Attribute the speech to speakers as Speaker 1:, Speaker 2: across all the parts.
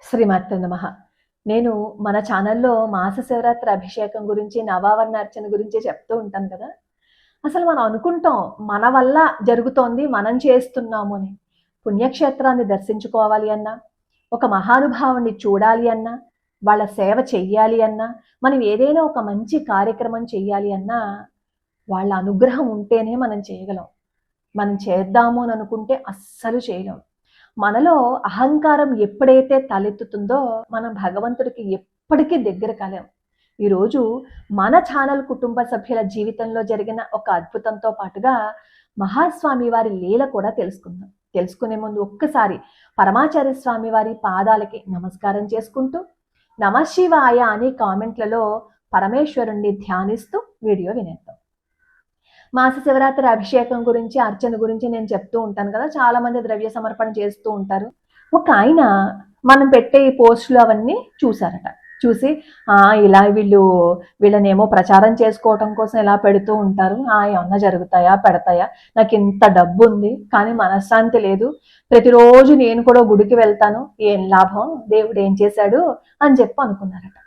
Speaker 1: శ్రీమాత్రే నమః. నేను మన ఛానల్‌లో మాస శివరాత్రి అభిషేకం గురించి, నవావరణ అర్చన గురించి చెప్తూ ఉంటాను కదా! అసలు మనం అనుకుంటాం, మన వల్ల జరుగుతోంది, మనం చేస్తున్నాము అని. పుణ్యక్షేత్రాన్ని దర్శించుకోవాలి అన్నా, ఒక మహానుభావుడిని చూడాలి అన్నా, వాళ్ళ సేవ చెయ్యాలి అన్నా, మనం ఏదైనా ఒక మంచి కార్యక్రమం చెయ్యాలి అన్నా, వాళ్ళ అనుగ్రహం ఉంటేనే మనం చేయగలం. మనం చేద్దాము అని అనుకుంటే అస్సలు చేయలేం. మనలో అహంకారం ఎప్పుడైతే తలెత్తుతుందో మనం భగవంతుడికి ఎప్పటికీ దగ్గర కాలేం. ఈరోజు మన ఛానల్ కుటుంబ సభ్యుల జీవితంలో జరిగిన ఒక అద్భుతంతో పాటుగా మహాస్వామి వారి లీల కూడా తెలుసుకుందాం. తెలుసుకునే ముందు ఒక్కసారి పరమాచార్య స్వామి వారి పాదాలకి నమస్కారం చేసుకుంటూ నమశివాయ అని కామెంట్లలో పరమేశ్వరుణ్ణి ధ్యానిస్తూ వీడియో వినేద్దాం. మాస శివరాత్రి అభిషేకం గురించి, అర్చన గురించి నేను చెప్తూ ఉంటాను కదా, చాలా మంది ద్రవ్య సమర్పణ చేస్తూ ఉంటారు. ఒక ఆయన మనం పెట్టే ఈ పోస్టులు అవన్నీ చూసారట. చూసి ఇలా వీళ్ళనేమో ప్రచారం చేసుకోవటం కోసం ఇలా పెడుతూ ఉంటారు, ఏమన్నా జరుగుతాయా, పెడతాయా, నాకు ఇంత డబ్బు ఉంది కానీ మనశ్శాంతి లేదు, ప్రతిరోజు నేను కూడా గుడికి వెళ్తాను, ఏం లాభం, దేవుడు ఏం చేశాడు అని చెప్పి అనుకున్నారట.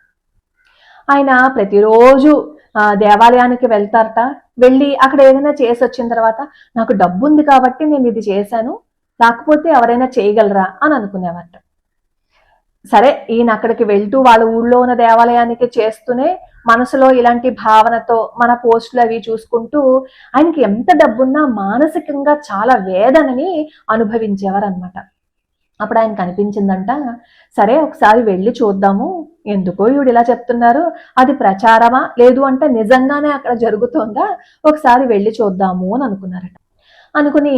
Speaker 1: ఆయన ప్రతిరోజు దేవాలయానికి వెళ్తారట. వెళ్ళి అక్కడ ఏదైనా చేసి వచ్చిన తర్వాత నాకు డబ్బు ఉంది కాబట్టి నేను ఇది చేశాను, లేకపోతే ఎవరైనా చేయగలరా అని అనుకునేవారట. సరే, ఈయన అక్కడికి వెళ్తూ వాళ్ళ ఊళ్ళో ఉన్న దేవాలయానికి చేస్తూనే మనసులో ఇలాంటి భావనతో మన పోస్టులు అవి చూసుకుంటూ ఆయనకి ఎంత డబ్బున్నా మానసికంగా చాలా వేదనని అనుభవించేవారు అనమాట. అప్పుడు ఆయనకు అనిపించిందంట, సరే ఒకసారి వెళ్ళి చూద్దాము, ఎందుకో ఈవిడ ఇలా చెప్తున్నారు, అది ప్రచారమా లేదు అంటే నిజంగానే అక్కడ జరుగుతుందా, ఒకసారి వెళ్ళి చూద్దాము అని అనుకున్నారట. అనుకుని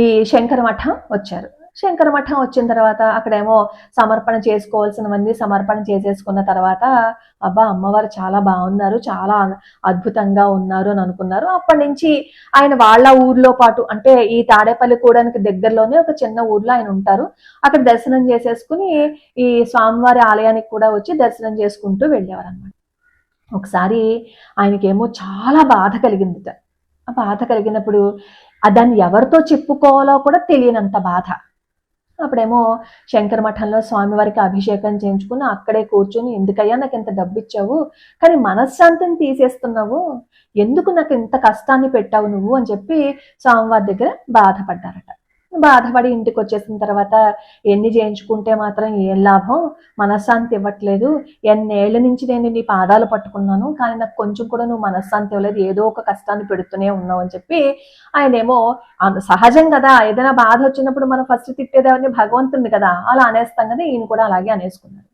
Speaker 1: ఈ శంకర మఠం వచ్చారు. శంకర మఠం వచ్చిన తర్వాత అక్కడేమో సమర్పణ చేసుకోవాల్సినవన్నీ సమర్పణ చేసేసుకున్న తర్వాత అబ్బా అమ్మవారు చాలా బాగున్నారు, చాలా అద్భుతంగా ఉన్నారు అని అనుకున్నారు. అప్పటి నుంచి ఆయన వాళ్ళ ఊర్లో పాటు, అంటే ఈ తాడేపల్లి కూడానికి దగ్గరలోనే ఒక చిన్న ఊర్లో ఆయన ఉంటారు. అక్కడ దర్శనం చేసేసుకుని ఈ స్వామివారి ఆలయానికి కూడా వచ్చి దర్శనం చేసుకుంటూ వెళ్ళేవారు అనమాట. ఒకసారి ఆయనకేమో చాలా బాధ కలిగిందిట. ఆ బాధ కలిగినప్పుడు దాన్ని ఎవరితో చెప్పుకోవాలో కూడా తెలియనంత బాధ. అప్పుడేమో శంకర మఠంలో స్వామివారికి అభిషేకం చేయించుకుని అక్కడే కూర్చొని, ఎందుకయ్యా నాకు ఇంత డబ్బు ఇచ్చావు కానీ మనశ్శాంతిని తీసేస్తున్నావు, ఎందుకు నాకు ఇంత కష్టాన్ని పెట్టావు నువ్వు అని చెప్పి స్వామివారి దగ్గర బాధపడ్డారట. బాధపడి ఇంటికి వచ్చేసిన తర్వాత ఎన్ని చేయించుకుంటే మాత్రం ఏం లాభం, మనశ్శాంతి ఇవ్వట్లేదు, ఎన్నేళ్ల నుంచి నేను నీ పాదాలు పట్టుకున్నాను కానీ నాకు కొంచెం కూడా నువ్వు మనశ్శాంతి ఇవ్వలేదు, ఏదో ఒక కష్టాన్ని పెడుతూనే ఉన్నావు అని చెప్పి ఆయనేమో, సహజం కదా ఏదైనా బాధ వచ్చినప్పుడు మనం ఫస్ట్ తిట్టేదేవని భగవంతుడిని కదా, అలా అనేస్తాం కదా, ఈయన కూడా అలాగే అనేసుకున్నారు.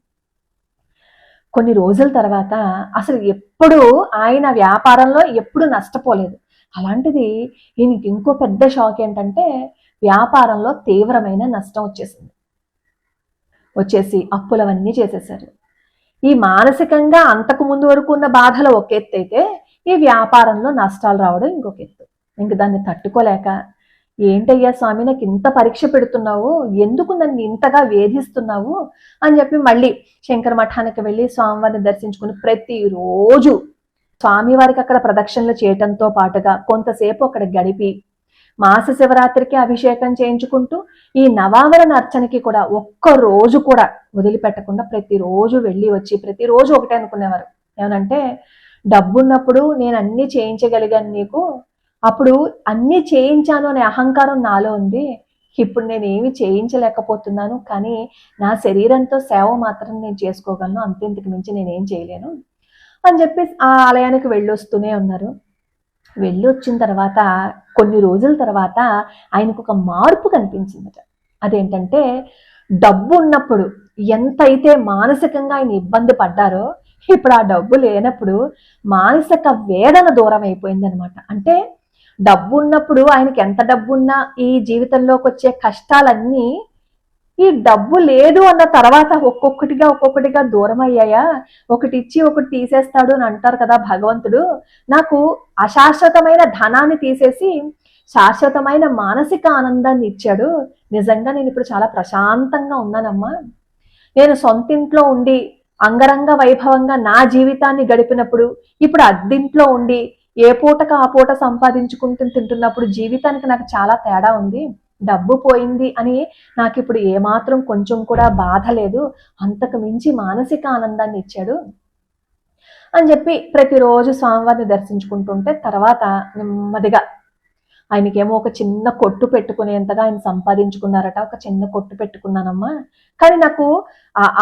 Speaker 1: కొన్ని రోజుల తర్వాత అసలు ఎప్పుడు ఆయన వ్యాపారంలో ఎప్పుడు నష్టపోలేదు. అలాంటిది ఈయనకి ఇంకో పెద్ద షాక్ ఏంటంటే వ్యాపారంలో తీవ్రమైన నష్టం వచ్చేసి అప్పులవన్నీ చేసేసారు. ఈ మానసికంగా అంతకు ముందు వరకు ఉన్న బాధలు ఒక ఎత్తు అయితే ఈ వ్యాపారంలో నష్టాలు రావడం ఇంకొక ఎత్తు. ఇంక దాన్ని తట్టుకోలేక, ఏంటయ్యా స్వామి నాకు ఇంత పరీక్ష పెడుతున్నావు, ఎందుకు నన్ను ఇంతగా వేధిస్తున్నావు అని చెప్పి మళ్ళీ శంకర మఠానికి వెళ్ళి స్వామివారిని దర్శించుకుని ప్రతిరోజు స్వామివారికి అక్కడ ప్రదక్షిణలు చేయటంతో పాటుగా కొంతసేపు అక్కడ గడిపి మాస శివరాత్రికి అభిషేకం చేయించుకుంటూ ఈ నవావరణ అర్చనకి కూడా ఒక్క రోజు కూడా వదిలిపెట్టకుండా ప్రతిరోజు వెళ్ళి వచ్చి ప్రతిరోజు ఒకటే అనుకునేవారు, ఏమనంటే డబ్బున్నప్పుడు నేను అన్ని చేయించగలిగాను నీకు, అప్పుడు అన్ని చేయించాను అనే అహంకారం నాలో ఉంది, ఇప్పుడు నేను ఏమి చేయించలేకపోతున్నాను కానీ నా శరీరంతో సేవ మాత్రం నేను చేసుకోగలను, అంతెందుకు మించి నేనేం చేయలేను అని చెప్పి ఆ ఆలయానికి వెళ్ళొస్తూనే ఉన్నారు. వెళ్ళొచ్చిన తర్వాత కొన్ని రోజుల తర్వాత ఆయనకు ఒక మార్పు కనిపించిందట. అదేంటంటే డబ్బు ఉన్నప్పుడు ఎంతైతే మానసికంగా ఆయన ఇబ్బంది పడ్డారో ఇప్పుడు ఆ డబ్బు లేనప్పుడు మానసిక వేదన దూరం అయిపోయింది అనమాట. అంటే డబ్బు ఉన్నప్పుడు ఆయనకి ఎంత డబ్బున్నా ఈ జీవితంలోకి వచ్చే కష్టాలన్నీ ఈ డబ్బు లేదు అన్న తర్వాత ఒక్కొక్కటిగా దూరం అయ్యాయా, ఒకటి ఇచ్చి ఒకటి తీసేస్తాడు అని అంటారు కదా భగవంతుడు, నాకు అశాశ్వతమైన ధనాన్ని తీసేసి శాశ్వతమైన మానసిక ఆనందాన్ని ఇచ్చాడు, నిజంగా నేను ఇప్పుడు చాలా ప్రశాంతంగా ఉన్నానమ్మా, నేను సొంతింట్లో ఉండి అంగరంగ వైభవంగా నా జీవితాన్ని గడిపినప్పుడు ఇప్పుడు అద్దింట్లో ఉండి ఏ పూటకు ఆ పూట సంపాదించుకుంటూ తింటున్నప్పుడు జీవితానికి నాకు చాలా తేడా ఉంది, డబ్బు పోయింది అని నాకు ఇప్పుడు ఏమాత్రం కొంచెం కూడా బాధ లేదు, అంతకు మించి మానసిక ఆనందాన్ని ఇచ్చాడు అని చెప్పి ప్రతిరోజు స్వామివారిని దర్శించుకుంటుంటే తర్వాత నెమ్మదిగా ఆయనకేమో ఒక చిన్న కొట్టు పెట్టుకునేంతగా ఆయన సంపాదించుకున్నారట. ఒక చిన్న కొట్టు పెట్టుకున్నానమ్మా, కానీ నాకు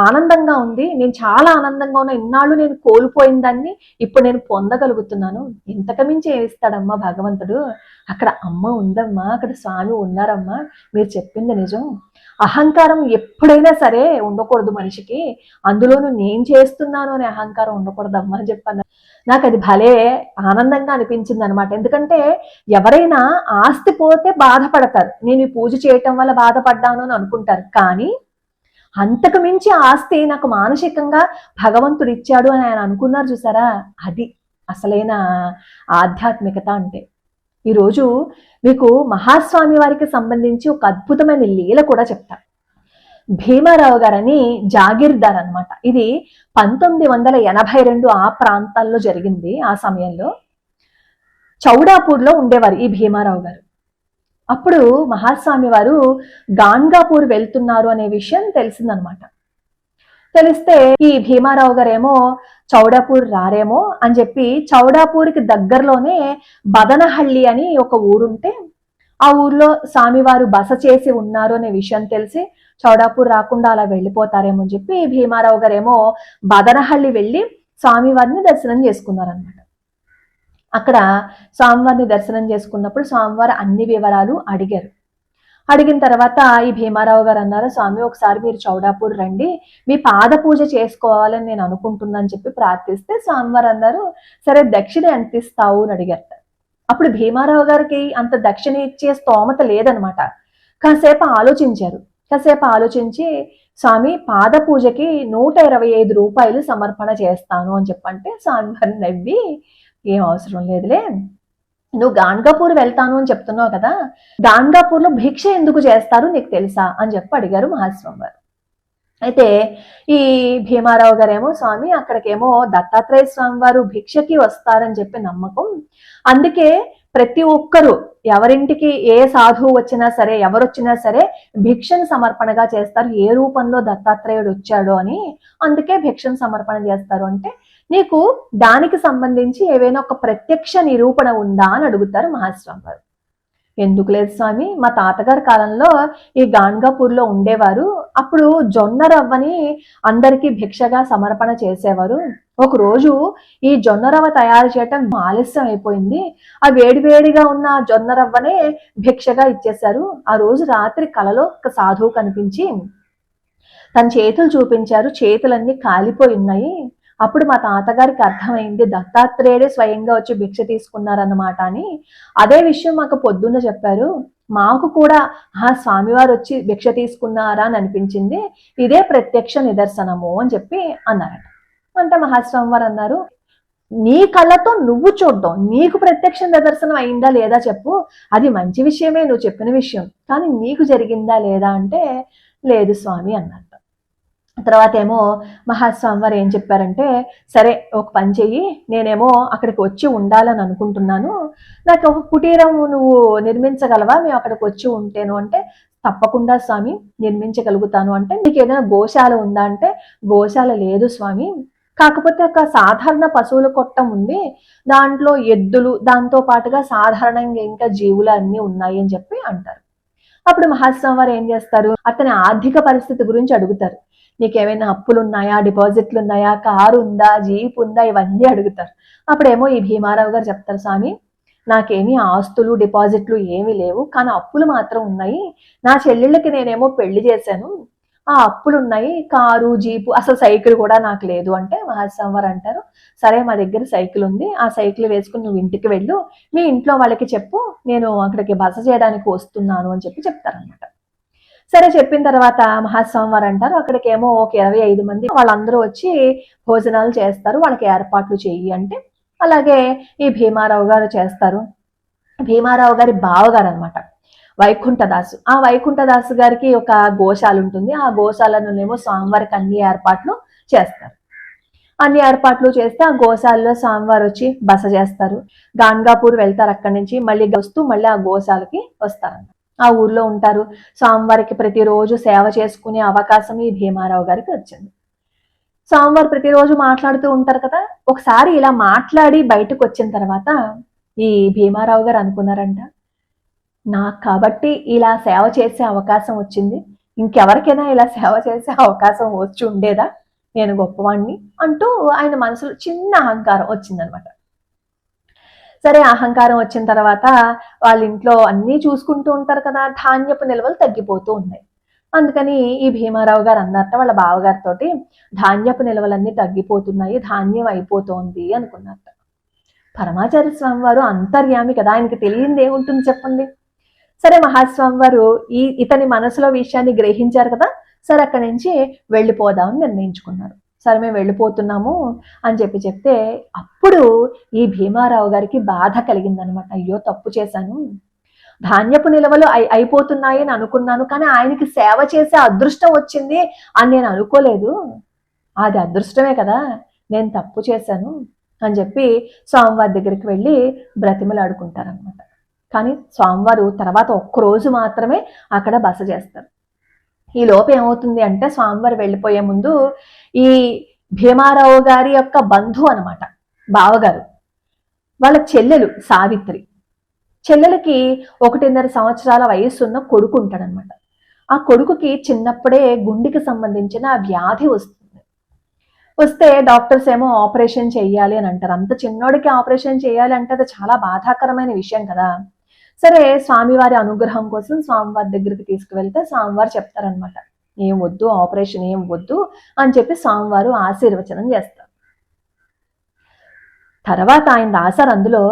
Speaker 1: ఆనందంగా ఉంది, నేను చాలా ఆనందంగా ఉన్నా, ఇన్నాళ్ళు నేను కోల్పోయిన దాన్ని ఇప్పుడు నేను పొందగలుగుతున్నాను, ఇంతకు మించి ఏమిస్తాడమ్మా భగవంతుడు, అక్కడ అమ్మ ఉందమ్మా, అక్కడ స్వామి ఉన్నారమ్మా, మీరు చెప్పింది నిజం, అహంకారం ఎప్పుడైనా సరే ఉండకూడదు మనిషికి, అందులోనూ నేను చేస్తున్నాను అనే అహంకారం ఉండకూడదమ్మా అని చెప్పాను. నాకు అది భలే ఆనందంగా అనిపించింది అనమాట. ఎందుకంటే ఎవరైనా ఆస్తి పోతే బాధపడతారు, నేను ఈ పూజ చేయటం వల్ల బాధపడ్డాను అని అనుకుంటారు, కానీ అంతకు మించి ఆస్తి నాకు మానసికంగా భగవంతుడు ఇచ్చాడు అని ఆయన అనుకున్నారు చూసారా, అది అసలైన ఆధ్యాత్మికత అంటే. ఈరోజు మీకు మహాస్వామి వారికి సంబంధించి ఒక అద్భుతమైన లీల కూడా చెప్తా. భీమారావు గారని జాగీర్దార్ అనమాట. ఇది 1982 ఆ ప్రాంతాల్లో జరిగింది. ఆ సమయంలో చౌడాపూర్లో ఉండేవారు ఈ భీమారావు గారు. అప్పుడు మహాస్వామి వారు గాన్గాపూర్ వెళ్తున్నారు అనే విషయం తెలిసిందనమాట. తెలిస్తే ఈ భీమారావు గారేమో చౌడాపూర్ రారేమో అని చెప్పి చౌడాపూర్కి దగ్గరలోనే బదనహళ్ళి అని ఒక ఊరుంటే ఆ ఊర్లో స్వామివారు బస చేసి ఉన్నారు అనే విషయం తెలిసి చౌడాపూర్ రాకుండా అలా వెళ్ళిపోతారేమో అని చెప్పి భీమారావు గారేమో బదనహళ్ళి వెళ్ళి స్వామివారిని దర్శనం చేసుకున్నారనమాట. అక్కడ స్వామివారిని దర్శనం చేసుకున్నప్పుడు స్వామివారు అన్ని వివరాలు అడిగారు. అడిగిన తర్వాత ఈ భీమారావు గారు అన్నారు, స్వామి ఒకసారి మీరు చౌడాపూర్ రండి, మీ పాద పూజ చేసుకోవాలని నేను అనుకుంటున్నాను చెప్పి ప్రార్థిస్తే స్వామివారు అన్నారు, సరే దక్షిణ ఎంత ఇస్తావు అని అడిగారు. అప్పుడు భీమారావు గారికి అంత దక్షిణ ఇచ్చే స్తోమత లేదనమాట. కాసేపు ఆలోచించారు. కాసేపు ఆలోచించి స్వామి పాద పూజకి 125 రూపాయలు సమర్పణ చేస్తాను అని చెప్పంటే స్వామివారిని నవ్వి, ఏం అవసరం లేదులే, నువ్వు గాన్గాపూర్ వెళ్తాను అని చెప్తున్నావు కదా, గాన్గాపూర్లో భిక్ష ఎందుకు చేస్తారు నీకు తెలుసా అని చెప్పి అడిగారు మహాస్వామి వారు. అయితే ఈ భీమారావు గారేమో, స్వామి అక్కడికేమో దత్తాత్రేయ స్వామి వారు భిక్షకి వస్తారని చెప్పి నమ్మకం, అందుకే ప్రతి ఒక్కరూ ఎవరింటికి ఏ సాధువు వచ్చినా సరే ఎవరొచ్చినా సరే భిక్షను సమర్పణగా చేస్తారు, ఏ రూపంలో దత్తాత్రేయుడు వచ్చాడో అని, అందుకే భిక్షను సమర్పణ చేస్తారు. అంటే నీకు దానికి సంబంధించి ఏవైనా ఒక ప్రత్యక్ష నిరూపణ ఉందా అని అడుగుతారు మహాస్వామి వారు. ఎందుకు లేదు స్వామి, మా తాతగారి కాలంలో ఈ గాన్గాపూర్లో ఉండేవారు, అప్పుడు జొన్న రవ్వని అందరికీ భిక్షగా సమర్పణ చేసేవారు. ఒక రోజు ఈ జొన్న రవ్వ తయారు చేయటం ఆలస్యం అయిపోయింది, ఆ వేడివేడిగా ఉన్న జొన్న రవ్వనే భిక్షగా ఇచ్చేశారు. ఆ రోజు రాత్రి కలలో ఒక సాధువు కనిపించి తన చేతులు చూపించారు, చేతులన్నీ కాలిపోయి ఉన్నాయి. అప్పుడు మా తాతగారికి అర్థమైంది దత్తాత్రేయుడే స్వయంగా వచ్చి భిక్ష తీసుకున్నారన్నమాట అని. అదే విషయం మాకు పొద్దున్న చెప్పారు, మాకు కూడా ఆ స్వామివారు వచ్చి భిక్ష తీసుకున్నారా అని అనిపించింది, ఇదే ప్రత్యక్ష నిదర్శనము అని చెప్పి అన్నారట. అంటే మహాస్వామి వారు అన్నారు, నీ కళ్ళతో నువ్వు చూడడం, నీకు ప్రత్యక్ష నిదర్శనం అయిందా లేదా చెప్పు, అది మంచి విషయమే నువ్వు చెప్పిన విషయం, కానీ నీకు జరిగిందా లేదా అంటే లేదు స్వామి అన్నారు. తర్వాత ఏమో మహాస్వామి వారు ఏం చెప్పారంటే, సరే ఒక పని చెయ్యి, నేనేమో అక్కడికి వచ్చి ఉండాలని అనుకుంటున్నాను, నాకు ఒక కుటీరం నువ్వు నిర్మించగలవా, మేము అక్కడికి వచ్చి ఉంటేను అంటే, తప్పకుండా స్వామి నిర్మించగలుగుతాను. అంటే నీకు ఏదైనా గోశాల ఉందా అంటే, గోశాల లేదు స్వామి, కాకపోతే ఒక సాధారణ పశువుల కొట్టం ఉంది, దాంట్లో ఎద్దులు దాంతో పాటుగా సాధారణంగా ఇంకా జీవులు అన్నీ ఉన్నాయి అని చెప్పి అంటారు. అప్పుడు మహాస్వామి వారు ఏం చేస్తారు, అతని ఆర్థిక పరిస్థితి గురించి అడుగుతారు, నీకేమైనా అప్పులు ఉన్నాయా, డిపాజిట్లు ఉన్నాయా, కారు ఉందా, జీప్ ఉందా, ఇవన్నీ అడుగుతారు. అప్పుడేమో ఈ భీమారావు గారు చెప్తారు, స్వామి నాకేమీ ఆస్తులు డిపాజిట్లు ఏమీ లేవు, కానీ అప్పులు మాత్రం ఉన్నాయి, నా చెల్లెళ్ళకి నేనేమో పెళ్లి చేశాను, ఆ అప్పులు ఉన్నాయి, కారు జీపు అసలు సైకిల్ కూడా నాకు లేదు. అంటే మహాస్వామి వారు అంటారు, సరే మా దగ్గర సైకిల్ ఉంది, ఆ సైకిల్ వేసుకుని నువ్వు ఇంటికి వెళ్ళు, మీ ఇంట్లో వాళ్ళకి చెప్పు నేను అక్కడికి బస చేయడానికి వస్తున్నాను అని చెప్పి చెప్తారనమాట. సరే చెప్పిన తర్వాత మహాస్వామి వారు అంటారు, అక్కడికేమో ఒక 25 మంది వాళ్ళందరూ వచ్చి భోజనాలు చేస్తారు, వాళ్ళకి ఏర్పాట్లు చెయ్యి అంటే అలాగే ఈ భీమారావు గారు చేస్తారు. భీమారావు గారి బావగారు అనమాట వైకుంఠదాసు. ఆ వైకుంఠదాసు గారికి ఒక గోశాల ఉంటుంది, ఆ గోశాలలోనేమో స్వామివారికి అన్ని ఏర్పాట్లు చేస్తారు. అన్ని ఏర్పాట్లు చేస్తే ఆ గోశాలలో స్వామివారు వచ్చి బస చేస్తారు. గాన్గాపూర్ వెళ్తారు, అక్కడి నుంచి మళ్ళీ వస్తూ మళ్ళీ ఆ గోశాలకి వస్తారన్నమాట. ఆ ఊర్లో ఉంటారు. స్వామివారికి ప్రతిరోజు సేవ చేసుకునే అవకాశం ఈ భీమారావు గారికి వచ్చింది. స్వామివారు ప్రతిరోజు మాట్లాడుతూ ఉంటారు కదా. ఒకసారి ఇలా మాట్లాడి బయటకు వచ్చిన తర్వాత ఈ భీమారావు గారు అనుకున్నారంట, నాకు కాబట్టి ఇలా సేవ చేసే అవకాశం వచ్చింది, ఇంకెవరికైనా ఇలా సేవ చేసే అవకాశం వచ్చి ఉండేదా, నేను గొప్పవాణ్ణి అంటూ ఆయన మనసులో చిన్న అహంకారం వచ్చిందనమాట. సరే, అహంకారం వచ్చిన తర్వాత వాళ్ళ ఇంట్లో అన్నీ చూసుకుంటూ ఉంటారు కదా, ధాన్యపు నిల్వలు తగ్గిపోతూ ఉన్నాయి. అందుకని ఈ భీమారావు గారు అన్నట్ట వాళ్ళ బావగారితో, ధాన్యపు నిల్వలన్నీ తగ్గిపోతున్నాయి, ధాన్యం అయిపోతోంది అనుకున్నట్ట. పరమాచార్య స్వామి వారు అంతర్యామి కదా, ఆయనకి తెలియంది ఏముంటుంది చెప్పండి. సరే, మహాస్వామి వారు ఇతని మనసులో విషయాన్ని గ్రహించారు కదా. సరే, అక్కడి నుంచి వెళ్ళిపోదామని నిర్ణయించుకున్నారు. సరే, మేము వెళ్ళిపోతున్నాము అని చెప్తే అప్పుడు ఈ భీమారావు గారికి బాధ కలిగిందనమాట. అయ్యో, తప్పు చేశాను, ధాన్యపు నిల్వలు అయిపోతున్నాయి అని అనుకున్నాను, కానీ ఆయనకి సేవ చేసే అదృష్టం వచ్చింది అని నేను అనుకోలేదు, అది అదృష్టమే కదా, నేను తప్పు చేశాను అని చెప్పి స్వామివారి దగ్గరికి వెళ్ళి బ్రతిమలాడుకుంటారనమాట. కానీ స్వామివారు తర్వాత ఒక్కరోజు మాత్రమే అక్కడ బస చేస్తారు. ఈ లోపు ఏమవుతుంది అంటే, స్వామివారు వెళ్ళిపోయే ముందు ఈ భీమారావు గారి యొక్క బంధువు అనమాట, బావగారు, వాళ్ళ చెల్లెలు సావిత్రి, చెల్లెలకి 1.5 సంవత్సరాల వయస్సున్న కొడుకు ఉంటాడనమాట. ఆ కొడుకుకి చిన్నప్పుడే గుండెకి సంబంధించిన వ్యాధి వస్తే డాక్టర్స్ ఏమో ఆపరేషన్ చెయ్యాలి అని అంటారు. అంత చిన్నోడికి ఆపరేషన్ చేయాలి అంటే అది చాలా బాధాకరమైన విషయం కదా. సరే, స్వామివారి అనుగ్రహం కోసం స్వామివారి దగ్గరికి తీసుకువెళ్తే స్వామివారు చెప్తారనమాట, ఏం వద్దు, ఆపరేషన్ ఏం వద్దు అని చెప్పి స్వామివారు ఆశీర్వచనం చేస్తారు. తర్వాత ఆయన రాశారు అందులో,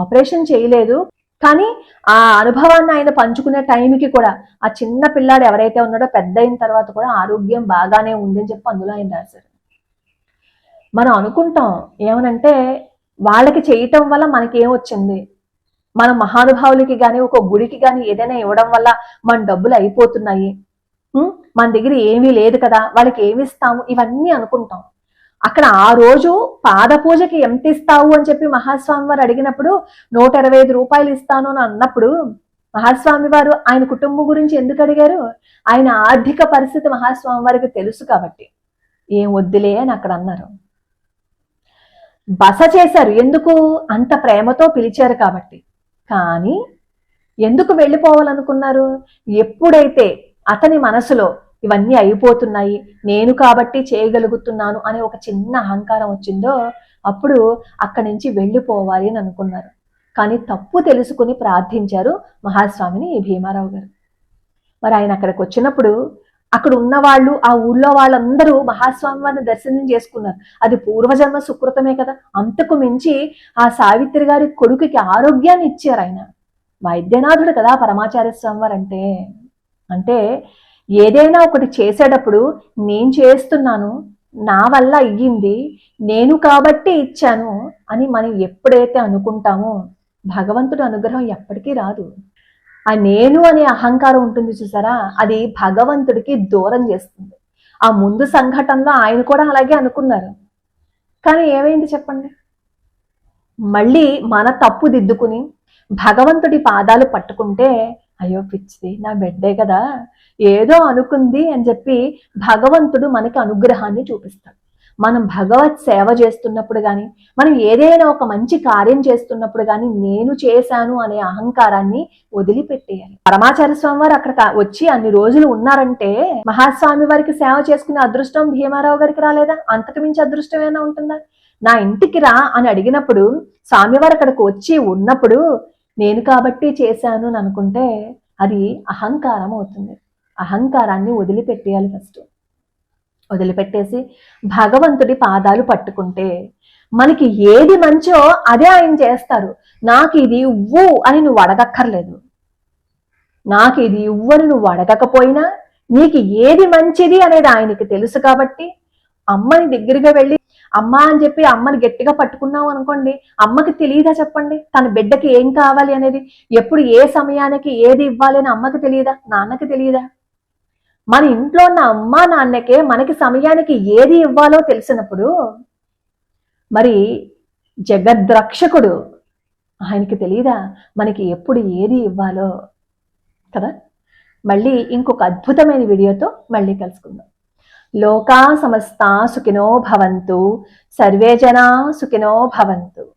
Speaker 1: ఆపరేషన్ చేయలేదు కానీ ఆ అనుభవాన్ని ఆయన పంచుకునే టైంకి కూడా ఆ చిన్న పిల్లాడు ఎవరైతే ఉన్నాడో పెద్ద అయిన తర్వాత కూడా ఆరోగ్యం బాగానే ఉందని చెప్పి అందులో ఆయన రాశారు. మనం అనుకుంటాం ఏమనంటే, వాళ్ళకి చేయటం వల్ల మనకి ఏమొచ్చింది, మన మహానుభావులకి కానీ ఒక గుడికి కానీ ఏదైనా ఇవ్వడం వల్ల మన డబ్బులు అయిపోతున్నాయి, మన దగ్గర ఏమీ లేదు కదా, వాళ్ళకి ఏమి ఇస్తాము, ఇవన్నీ అనుకుంటాం. అక్కడ ఆ రోజు పాద పూజకి ఎంత ఇస్తావు అని చెప్పి మహాస్వామి వారు అడిగినప్పుడు 125 రూపాయలు ఇస్తాను అని అన్నప్పుడు మహాస్వామి వారు ఆయన కుటుంబం గురించి ఎందుకు అడిగారు, ఆయన ఆర్థిక పరిస్థితి మహాస్వామి వారికి తెలుసు కాబట్టి ఏం వద్దులే అని అక్కడ అన్నారు. బస చేశారు, ఎందుకు, అంత ప్రేమతో పిలిచారు కాబట్టి. కానీ ఎందుకు వెళ్ళిపోవాలనుకున్నారు, ఎప్పుడైతే అతని మనసులో ఇవన్నీ అయిపోతున్నాయి, నేను కాబట్టి చేయగలుగుతున్నాను అనే ఒక చిన్న అహంకారం వచ్చిందో అప్పుడు అక్కడి నుంచి వెళ్ళిపోవాలి అని అనుకున్నారు. కానీ తప్పు తెలుసుకుని ప్రార్థించారు మహాస్వామిని ఈ భీమారావు గారు. మరి ఆయన అక్కడికి వచ్చినప్పుడు అక్కడ ఉన్న వాళ్ళు, ఆ ఊళ్ళో వాళ్ళందరూ మహాస్వామి వారిని దర్శనం చేసుకున్నారు. అది పూర్వజన్మ సుకృతమే కదా. అంతకు మించి ఆ సావిత్రి గారి కొడుకుకి ఆరోగ్యాన్ని ఇచ్చారు. ఆయన వైద్యనాథుడు కదా పరమాచార్య స్వామి వారు అంటే ఏదైనా ఒకటి చేసేటప్పుడు నేను చేస్తున్నాను, నా వల్ల అయ్యింది, నేను కాబట్టి ఇచ్చాను అని మనం ఎప్పుడైతే అనుకుంటామో భగవంతుడి అనుగ్రహం ఎప్పటికీ రాదు. ఆ నేను అనే అహంకారం ఉంటుంది చూసారా, అది భగవంతుడికి దూరం చేస్తుంది. ఆ ముందు సంఘటనలో ఆయన కూడా అలాగే అనుకున్నారు, కానీ ఏమైంది చెప్పండి. మళ్ళీ మన తప్పు దిద్దుకుని భగవంతుడి పాదాలు పట్టుకుంటే, అయ్యో పిచ్చిది, నా బిడ్డే కదా, ఏదో అనుకుంది అని చెప్పి భగవంతుడు మనకి అనుగ్రహాన్ని చూపిస్తాడు. మనం భగవత్ సేవ చేస్తున్నప్పుడు కానీ, మనం ఏదైనా ఒక మంచి కార్యం చేస్తున్నప్పుడు కానీ నేను చేశాను అనే అహంకారాన్ని వదిలిపెట్టేయాలి. పరమాచార్య స్వామి వారు అక్కడ వచ్చి అన్ని రోజులు ఉన్నారంటే మహాస్వామి వారికి సేవ చేసుకునే అదృష్టం భీమారావు గారికి రాలేదా? అంతకు మించి అదృష్టం ఏమైనా ఉంటుందా? నా ఇంటికి రా అని అడిగినప్పుడు స్వామివారు అక్కడికి వచ్చి ఉన్నప్పుడు నేను కాబట్టి చేశాను అని అనుకుంటే అది అహంకారం అవుతుంది. అహంకారాన్ని వదిలిపెట్టేయాలి. ఫస్ట్ వదిలిపెట్టేసి భగవంతుడి పాదాలు పట్టుకుంటే మనకి ఏది మంచో అదే ఆయన చేస్తారు. నాకు ఇది ఇవ్వు అని నువ్వు అడగక్కర్లేదు. నాకు ఇది ఇవ్వు అని నువ్వు అడగకపోయినా నీకు ఏది మంచిది అనేది ఆయనకి తెలుసు కాబట్టి అమ్మని దగ్గరగా వెళ్ళి అమ్మ అని చెప్పి అమ్మని గట్టిగా పట్టుకున్నావు అనుకోండి, అమ్మకి తెలియదా చెప్పండి తన బిడ్డకి ఏం కావాలి అనేది, ఎప్పుడు ఏ సమయానికి ఏది ఇవ్వాలి అని అమ్మకి తెలియదా, నాన్నకి తెలియదా? మన ఇంట్లో ఉన్న అమ్మ నాన్నకే మనకి సమయానికి ఏది ఇవ్వాలో తెలిసినప్పుడు మరి జగద్రక్షకుడు ఆయనకి తెలియదా మనకి ఎప్పుడు ఏది ఇవ్వాలో? కదా. మళ్ళీ ఇంకొక అద్భుతమైన వీడియోతో మళ్ళీ కలుసుకుందాం. లోకా సమస్తా సుఖినో భవంతు, సర్వే జనా సుఖినో భవంతు.